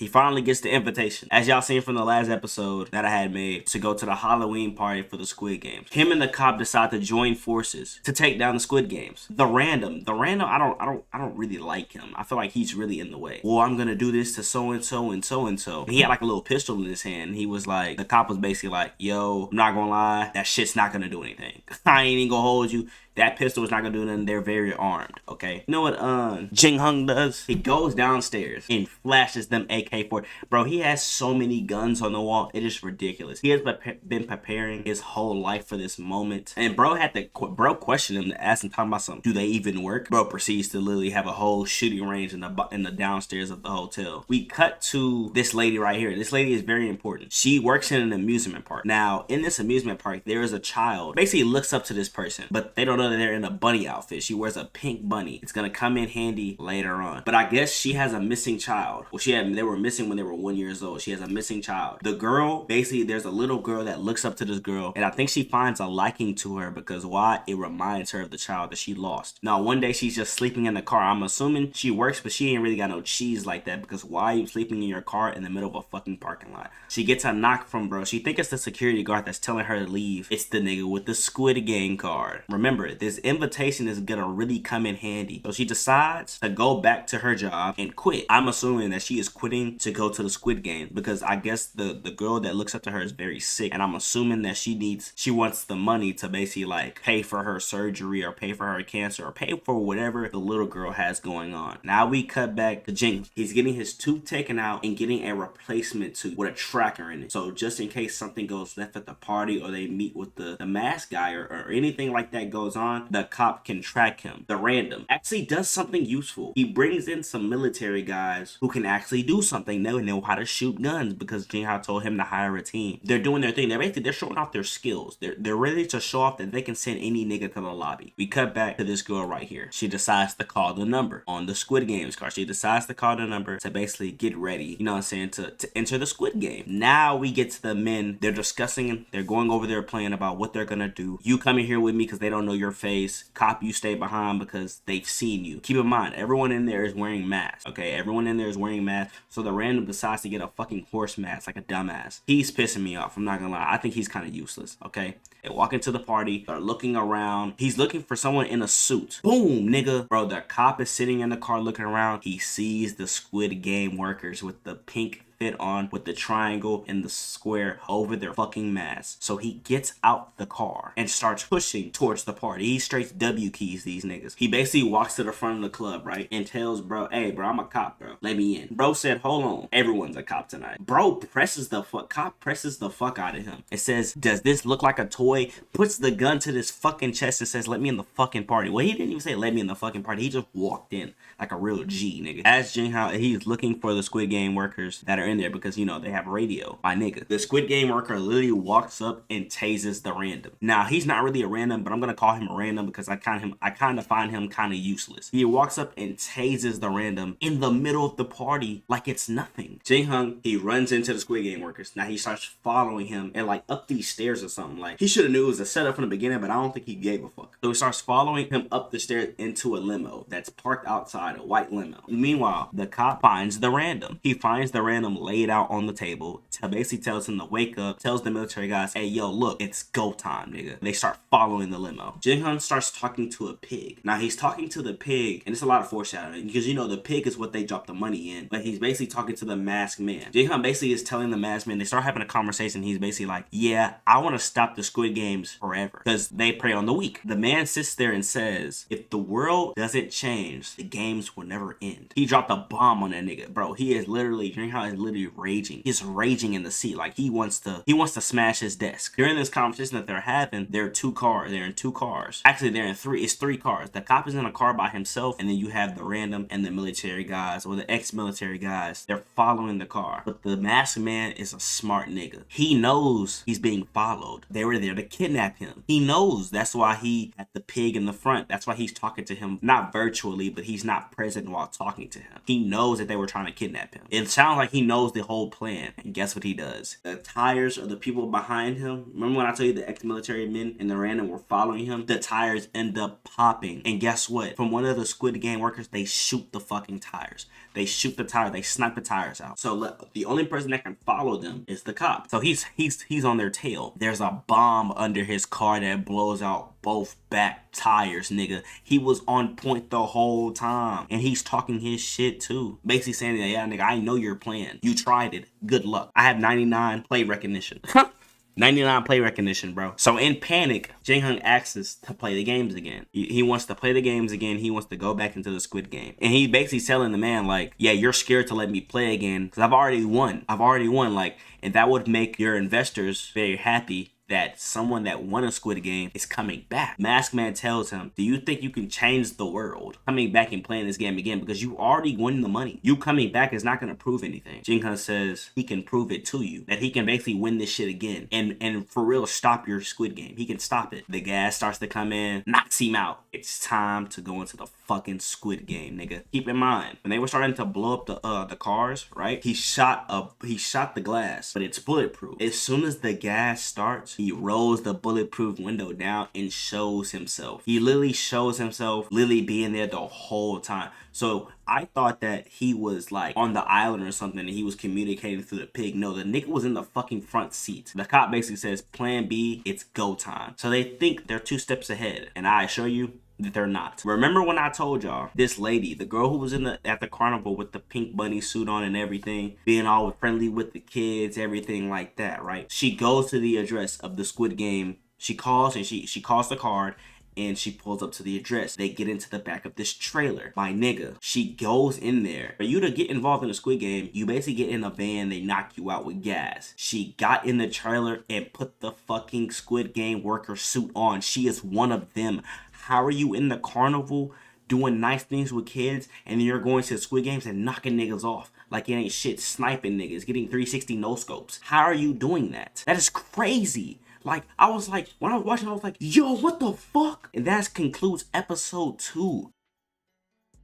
He finally gets the invitation, as y'all seen from the last episode that I had made, to go to the Halloween party for the Squid Games. Him and the cop decide to join forces to take down the Squid Games. The random, I don't really like him. I feel like he's really in the way. Well, I'm gonna do this to so and so and so and so. He had like a little pistol in his hand. He was like, the cop was basically like, yo, I'm not gonna lie, that shit's not gonna do anything. I ain't even gonna hold you. That pistol is not gonna do nothing. They're very armed, okay? You know what Jing Hung does? He goes downstairs and flashes them AK-40. Bro, he has so many guns on the wall. It is ridiculous. He has been preparing his whole life for this moment. And bro had to, question him to ask him, talking about something. Do they even work? Bro proceeds to literally have a whole shooting range in the downstairs of the hotel. We cut to this lady right here. This lady is very important. She works in an amusement park. Now, in this amusement park, there is a child. Basically looks up to this person, but they don't know that they're in a bunny outfit. She wears a pink bunny. It's gonna come in handy later on. But I guess she has a missing child. Well, they were missing when they were 1 year old. She has a missing child. The girl, basically, there's a little girl that looks up to this girl, and I think she finds a liking to her because why? It reminds her of the child that she lost. Now, one day she's just sleeping in the car. I'm assuming she works, but she ain't really got no cheese like that because why are you sleeping in your car in the middle of a fucking parking lot? She gets a knock from bro. She think it's the security guard that's telling her to leave. It's the nigga with the Squid Game card. Remember, this invitation is gonna really come in handy. So she decides to go back to her job and quit. I'm assuming that she is quitting to go to the Squid Game because I guess the girl that looks up to her is very sick, and I'm assuming that she wants the money to basically like pay for her surgery or pay for her cancer or pay for whatever the little girl has going on. Now we cut back to Jing. He's getting his tooth taken out and getting a replacement tooth with a tracker in it. So just in case something goes left at the party or they meet with the mask guy or anything like that goes on, the cop can track him. The random actually does something useful. He brings in some military guys who can actually do something. They know how to shoot guns because Jing Hao told him to hire a team. They're doing their thing. They're showing off their skills. They're ready to show off that they can send any nigga to the lobby. We cut back to this girl right here. She decides to call the number on the Squid Games card. She decides to call the number to basically get ready, you know what I'm saying, to enter the Squid Game. Now we get to the men. They're discussing, they're going over their plan about what they're gonna do. You come in here with me because they don't know your face. Cop, you stay behind because they've seen you. Keep in mind, everyone in there is wearing masks, okay? Everyone in there is wearing masks. So the random decides to get a fucking horse mask like a dumbass. He's pissing me off. I'm not gonna lie. I think he's kind of useless, okay? They walk into the party, they're looking around. He's looking for someone in a suit. Boom, nigga. Bro, the cop is sitting in the car looking around. He sees the Squid Game workers with the pink fit on with the triangle and the square over their fucking mask. So he gets out the car and starts pushing towards the party. He straight W keys these niggas. He basically walks to the front of the club, right? And tells bro, hey bro, I'm a cop, bro. Let me in. Bro said, hold on. Everyone's a cop tonight. Bro cop presses the fuck out of him. It says, does this look like a toy? Puts the gun to this fucking chest and says, let me in the fucking party. Well, he didn't even say let me in the fucking party. He just walked in like a real G, nigga. As Jing Hao, he's looking for the Squid Game workers that are in there because you know they have radio. My nigga, the Squid Game worker literally walks up and tases the random. Now he's not really a random, but I'm gonna call him a random because I kind of find him kind of useless. He walks up and tases the random in the middle of the party like it's nothing. Jing Hung, he runs into the Squid Game workers. Now he starts following him and like up these stairs or something. Like he should have knew it was a setup from the beginning, but I don't think he gave a fuck. So he starts following him up the stairs into a limo that's parked outside, a white limo. Meanwhile, the cop finds the random. He finds the random laid out on the table, basically tells him to wake up, tells the military guys, hey yo, look, it's go time, nigga. They start following the limo. Jing Hun starts talking to a pig. Now he's talking to the pig, and it's a lot of foreshadowing because you know the pig is what they drop the money in, but he's basically talking to the masked man. Jing Hun basically is telling the masked man, they start having a conversation. He's basically like, yeah, I want to stop the Squid Games forever because they prey on the weak. The man sits there and says, if the world doesn't change, the games will never end. He dropped a bomb on that nigga, bro. He is literally, Jing Hao is literally raging. He's raging in the seat, like he wants to smash his desk. During this conversation that they're having, they're in two cars. Actually, they're in three. It's three cars. The cop is in a car by himself, and then you have the random and the military guys or the ex-military guys. They're following the car, but the masked man is a smart nigga. He knows he's being followed. They were there to kidnap him. He knows. That's why he had the pig in the front. That's why he's talking to him, not virtually, but he's not present while talking to him. He knows that they were trying to kidnap him. It sounds like he knows the whole plan. And guess what he does? The tires of the people behind him, remember when I told you the ex-military men in the random were following him? The tires end up popping. And guess what? From one of the Squid Game workers, they shoot the fucking tires. They shoot the tire. They snipe the tires out. So the only person that can follow them is the cop. So he's on their tail. There's a bomb under his car that blows out both back tires, nigga. He was on point the whole time. And he's talking his shit too. Basically saying that, yeah, nigga, I know your plan. You tried it. Good luck. I have 99 play recognition. 99 play recognition, bro. So in panic, Jin Hung asks us to play the games again. He wants to play the games again. He wants to go back into the Squid Game. And he basically telling the man, like, yeah, you're scared to let me play again because I've already won. Like, and that would make your investors very happy that someone that won a Squid Game is coming back. Mask Man tells him, do you think you can change the world coming back and playing this game again? Because you already won the money. You coming back is not going to prove anything. Jin Hun says he can prove it to you. That he can basically win this shit again. And for real, stop your Squid Game. He can stop it. The gas starts to come in, knocks him out. It's time to go into the fucking Squid Game, nigga. Keep in mind, when they were starting to blow up the cars, right? He shot the glass, but it's bulletproof. As soon as the gas starts, he rolls the bulletproof window down and shows himself. He literally shows himself, literally being there the whole time. So I thought that he was like on the island or something and he was communicating through the pig. No, the nigga was in the fucking front seat. The cop basically says, plan B, it's go time. So they think they're 2 steps ahead. And I assure you, that they're not. Remember when I told y'all this lady, the girl who was at the carnival with the pink bunny suit on and everything, being all friendly with the kids, everything like that, right? She goes to the address of the Squid Game. She calls and she calls the card and she pulls up to the address. They get into the back of this trailer. My nigga, she goes in there. For you to get involved in a Squid Game, you basically get in a van, they knock you out with gas. She got in the trailer and put the fucking Squid Game worker suit on. She is one of them. How are you in the carnival doing nice things with kids and then you're going to the Squid Games and knocking niggas off like it ain't shit, sniping niggas, getting 360 no scopes? How are you doing that? That is crazy. Like, I was like, when I was watching, I was like, yo, what the fuck? And that concludes episode 2.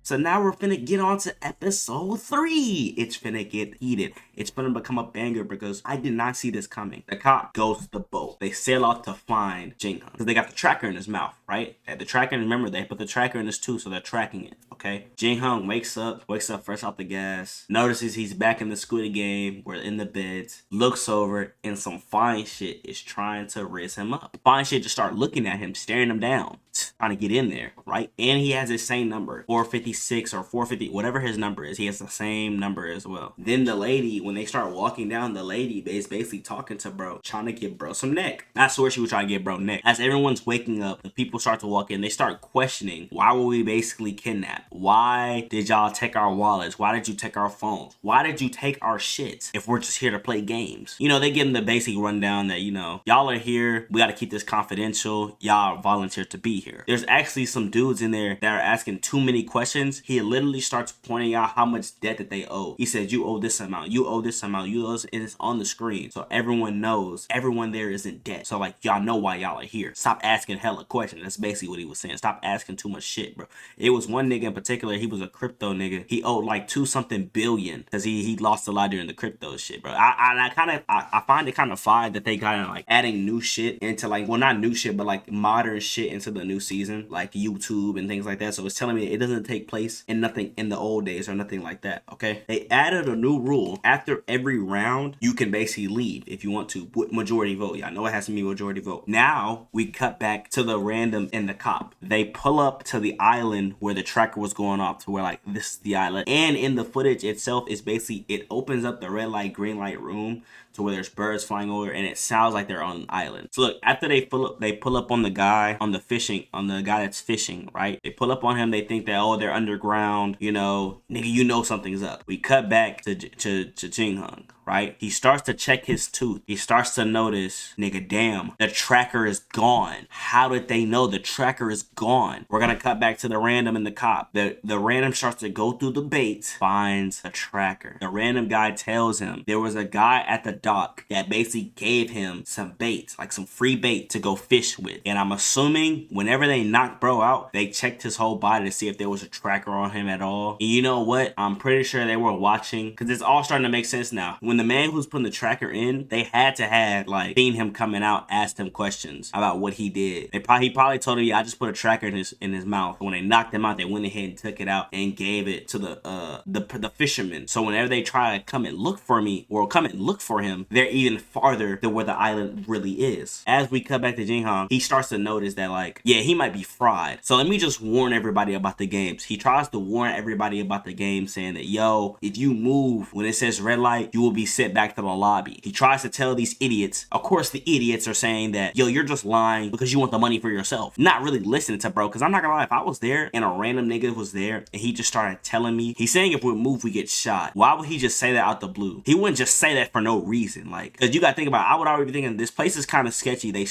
So now we're finna get on to episode 3. It's finna get heated. It's finna become a banger because I did not see this coming. The cop goes to the boat. They sail out to find Jin Hung because they got the tracker in his mouth, right? And the tracker, remember, they put the tracker in his tooth, so they're tracking it, okay? Jin Hung wakes up fresh out the gas, notices he's back in the Squid Game. We're in the beds, looks over, and some fine shit is trying to raise him up. Fine shit just start looking at him, staring him down, trying to get in there, right? And he has his same number, 456 or 450, whatever his number is, he has the same number as well. Then the lady, when they start walking down, the lady is basically talking to bro, trying to get bro some neck. I swear she was trying to get bro neck. As everyone's waking up, the people start to walk in, they start questioning, why were we basically kidnapped? Why did y'all take our wallets? Why did you take our phones? Why did you take our shit if we're just here to play games? You know, they give them the basic rundown that, you know, y'all are here, we gotta keep this confidential, y'all volunteered to be here. There's actually some dudes in there that are asking too many questions. He literally starts pointing out how much debt that they owe. He says, you owe this amount, you owe this amount, you owe this, and it's on the screen. So everyone knows, everyone there is in debt. So like, y'all know why y'all are here. Stop asking hella questions. That's basically what he was saying. Stop asking too much shit, bro. It was one nigga in particular, he was a crypto nigga. He owed like 2-something billion because he lost a lot during the crypto shit, bro. I find it kind of fine that they kind of like adding new shit into like, well, not new shit, but like modern shit into the new season, like YouTube and things like that. So it's telling me it doesn't take place in nothing in the old days or nothing like that, okay? They added a new rule. After every round, you can basically leave if you want to with majority vote. Y'all know it has to be majority vote. Now, we cut back to the random and the cop. They pull up to the island where the tracker was going off, to where like, this is the island. And in the footage itself, is basically, it opens up the red light, green light room to where there's birds flying over and it sounds like they're on an island. So look, after they pull up on the guy, on the guy that's fishing, right? They pull up on him, they think that, oh, they're underground, you know, nigga, you know something's up. We cut back to Jin Hung. right? He starts to check his tooth. He starts to notice, nigga, damn, the tracker is gone. How did they know the tracker is gone? We're gonna cut back to the random and the cop. The random starts to go through the bait, finds a tracker. The random guy tells him there was a guy at the dock that basically gave him some bait, like some free bait to go fish with. And I'm assuming whenever they knocked bro out, they checked his whole body to see if there was a tracker on him at all. And you know what? I'm pretty sure they were watching, because it's all starting to make sense now. When the man who's putting the tracker in, they had to have like seen him coming out, asked him questions about what he did. He probably told him, yeah, I just put a tracker in his mouth. When they knocked him out, they went ahead and took it out and gave it to the fishermen. So whenever they try to come and look for me or come and look for him, they're even farther than where the island really is. As we cut back to Jinghong, he starts to notice that like, yeah, he might be fried. So let me just warn everybody about the games. He tries to warn everybody about the game, saying that, yo, if you move when it says red light, you will be sent back to the lobby. He tries to tell these idiots. Of course, the idiots are saying that, yo, you're just lying because you want the money for yourself. Not really listening to bro, because I'm not gonna lie, if I was there and a random nigga was there and he just started telling me, he's saying if we move, we get shot. Why would he just say that out the blue? He wouldn't just say that for no reason. Like, because you gotta think about it, I would already be thinking this place is kind of sketchy. They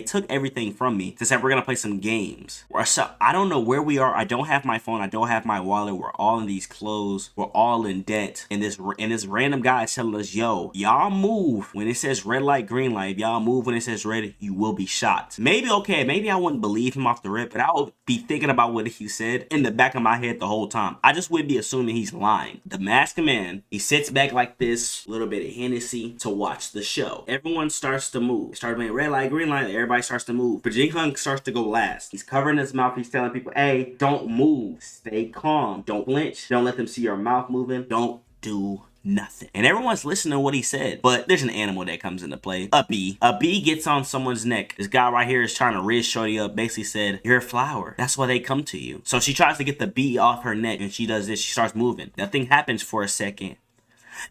took everything from me to say we're gonna play some games. Or so I don't know where we are. I don't have my phone. I don't have my wallet. We're all in these clothes. We're all in debt. And this random guy is telling us, yo, y'all move when it says red light, green light. If y'all move when it says red, you will be shot. Maybe I wouldn't believe him off the rip, but I would be thinking about what he said in the back of my head the whole time. I just would be assuming he's lying. The masked man, he sits back like this, a little bit of Hennessy to watch the show. Everyone starts to move. They start playing red light, green light, everybody starts to move. But Jinghong starts to go last. He's covering his mouth. He's telling people, hey, don't move. Stay calm. Don't flinch. Don't let them see your mouth moving. Don't do nothing. And everyone's listening to what he said. But there's an animal that comes into play. A bee. A bee gets on someone's neck. This guy right here is trying to riz shorty up. Basically said, you're a flower. That's why they come to you. So she tries to get the bee off her neck, and she does this. She starts moving. Nothing happens for a second.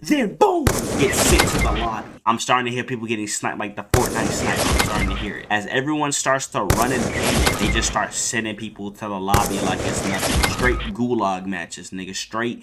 Then boom, gets sent to the lobby. I'm starting to hear people getting sniped like the Fortnite sniper. I'm starting to hear it. As everyone starts to run and panic, they just start sending people to the lobby like it's nothing. Straight gulag matches, nigga.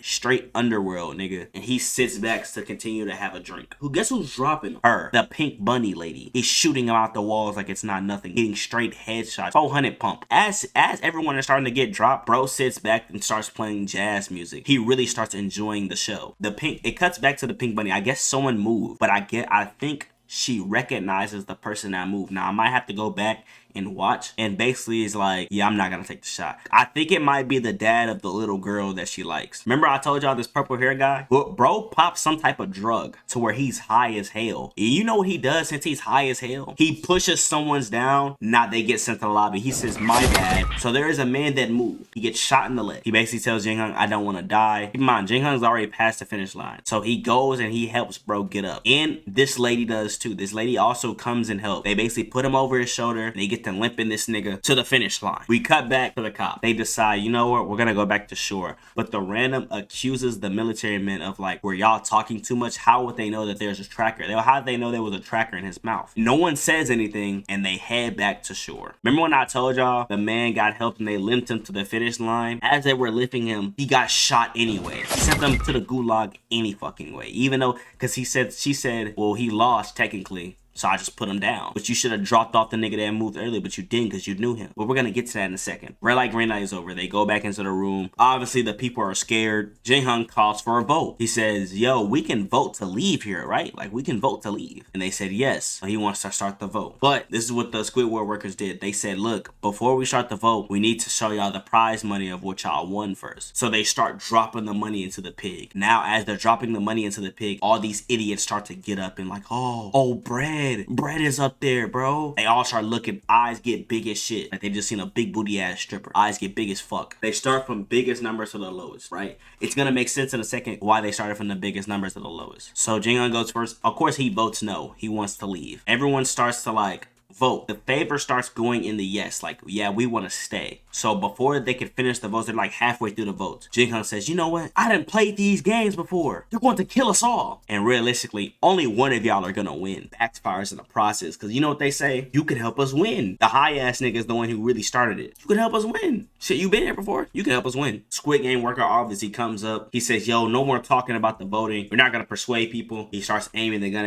Straight underworld, nigga. And he sits back to continue to have a drink. Guess who's dropping? Her. The pink bunny lady. He's shooting him out the walls like it's not nothing. Getting straight headshots. 400 pump. As everyone is starting to get dropped, bro sits back and starts playing jazz music. He really starts enjoying the show. It cuts back to the pink bunny. I guess someone moved, but I think she recognizes the person that moved. Now I might have to go back and watch, and basically is like, yeah, I'm not gonna take the shot. I think it might be the dad of the little girl that she likes. Remember I told y'all this purple hair guy? Bro pops some type of drug to where he's high as hell. And you know what he does since he's high as hell? He pushes someone's down. Now they get sent to the lobby. He says, my bad. So there is a man that moved. He gets shot in the leg. He basically tells Jinghong, I don't want to die. Keep in mind, Jinghong's already past the finish line. So he goes and he helps bro get up. And this lady does too. This lady also comes and helps. They basically put him over his shoulder and they get to limping this nigga to the finish line. We cut back to the cop. They decide, you know what, we're gonna go back to shore. But the random accuses the military men of like, were y'all talking too much? How would they know that there's a tracker? How did they know there was a tracker in his mouth? No one says anything and they head back to shore. Remember when I told y'all the man got helped and they limped him to the finish line? As they were lifting him, he got shot anyway. Sent them to the gulag any fucking way. Even though, because she said, well, he lost technically. So I just put him down. But you should have dropped off the nigga that moved earlier, but you didn't because you knew him. But we're going to get to that in a second. Red light, green light is over. They go back into the room. Obviously, the people are scared. Jinghong calls for a vote. He says, yo, we can vote to leave here, right? Like, we can vote to leave. And they said, yes. So he wants to start the vote. But this is what the Squidward workers did. They said, look, before we start the vote, we need to show y'all the prize money of what y'all won first. So they start dropping the money into the pig. Now, as they're dropping the money into the pig, all these idiots start to get up and like, oh, bread is up there, bro. They all start looking, eyes get big as shit. Like they just seen a big booty ass stripper. Eyes get big as fuck. They start from biggest numbers to the lowest, right? It's gonna make sense in a second why they started from the biggest numbers to the lowest. So Jinghong goes first. Of course he votes no. He wants to leave. Everyone starts to like vote. The favor starts going in the yes, like, yeah, we want to stay. So before they can finish the votes, they're like halfway through the votes. Jin says, you know what? I didn't play these games before. They're going to kill us all. And realistically, only one of y'all are gonna win. Backfires in the process, because you know what they say? You can help us win. The high ass nigga is the one who really started it. You can help us win. Shit, you been here before? You can help us win. Squid Game worker obviously comes up. He says, yo, no more talking about the voting. We're not gonna persuade people. He starts aiming the gun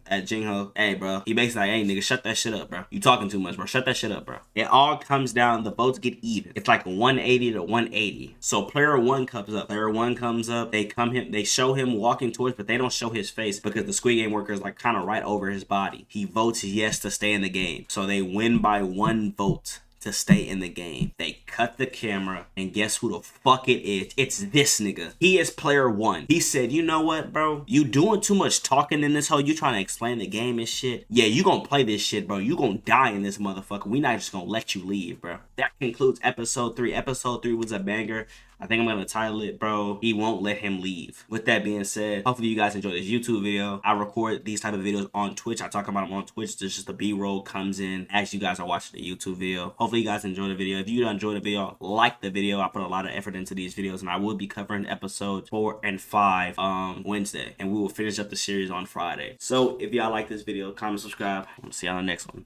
at Jingho. Hey, bro. He basically like, hey, nigga, shut that shit up, bro. You talking too much, bro. Shut that shit up, bro. It all comes down. The votes get even. It's like 180 to 180. So player one comes up. Player one comes up. They show him walking towards, but they don't show his face because the Squid Game worker is like kind of right over his body. He votes yes to stay in the game. So they win by 1 vote to stay in the game. They cut the camera, and guess who the fuck it is? It's this nigga. He is player one. He said, you know what, bro? You doing too much talking in this hole. You trying to explain the game and shit. Yeah, you gonna play this shit, bro. You gonna die in this motherfucker. We not just gonna let you leave, bro. That concludes episode 3. Episode 3 was a banger. I think I'm going to title it, bro, He Won't Let Him Leave. With that being said, hopefully you guys enjoyed this YouTube video. I record these type of videos on Twitch. I talk about them on Twitch. There's just the B-roll comes in as you guys are watching the YouTube video. Hopefully you guys enjoy the video. If you enjoyed the video, like the video. I put a lot of effort into these videos, and I will be covering episodes 4 and 5 Wednesday. And we will finish up the series on Friday. So if y'all like this video, comment, subscribe. I'll see y'all on the next one.